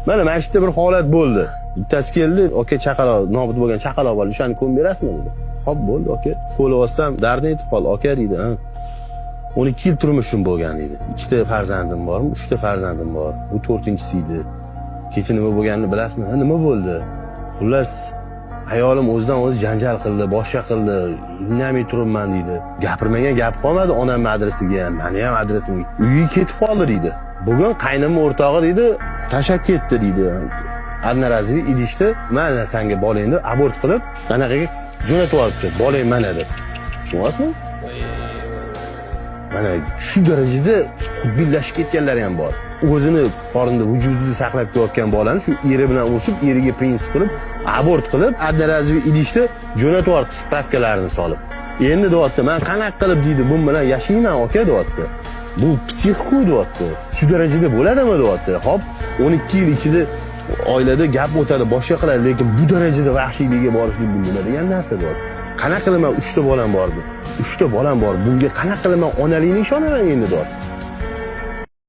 Mana shu yerda bir holat bo'ldi. Bittasi keldi, aka chaqaloq, nobud bo'lgan chaqaloq bor, o'shani ko'mib berasizmi dedi. Xo'p, bo'ldi, aka. Qo'lib olsam, dardini aytib qol, aka dedi. 12 yil turmushim bo'lgan edi. 2 ta farzandim bormi? 3 ta farzandim bor. Bu 4-inchisi edi. Kecha nima bo'lganini bilasizmi? Nima bo'ldi? Xullas, ayolim o'zidan o'zi janjal qildi, boshqa qildi. Indamay turibman dedi. Gapirmagan gap qolmadi onam adresiga, meni ham adresimga. Uyga ketib qoldi dedi. Bugun qaynimning o'rtog'i dedi, tashab ketdi dedi. Одноразовый idishda mana senga bolangni abort qilib, anaqaga jo'natib olibdi. Bolang mana deb. Tushunyapsizmi? Mana shu darajada xudbinlashib ketganlar ham bor. O'zini qorinda vujudida saqlab kelayotgan bolani shu eri bilan urushib, eriga prinsip qilib, abort qilib, одноразовый idishda jo'natib olibdi spravkalarini solib. Endi deyapti, men qanaqa qilib deydi, bu bilan yashayman aka deyapti. Bu psixiko deyapti. Shu darajada bo'ladimi deyapti. Hop, 12 yil ichida oilada gap o'tadi, boshqa qiladi, lekin bu darajada vahshiylikka borishlik bu nima degan narsa deyapti. Qanaqa qilaman 3 ta bolam bor. 3 ta bolam bor. Bunga qanaqa qilaman onalikni ishonaman endi deyapti.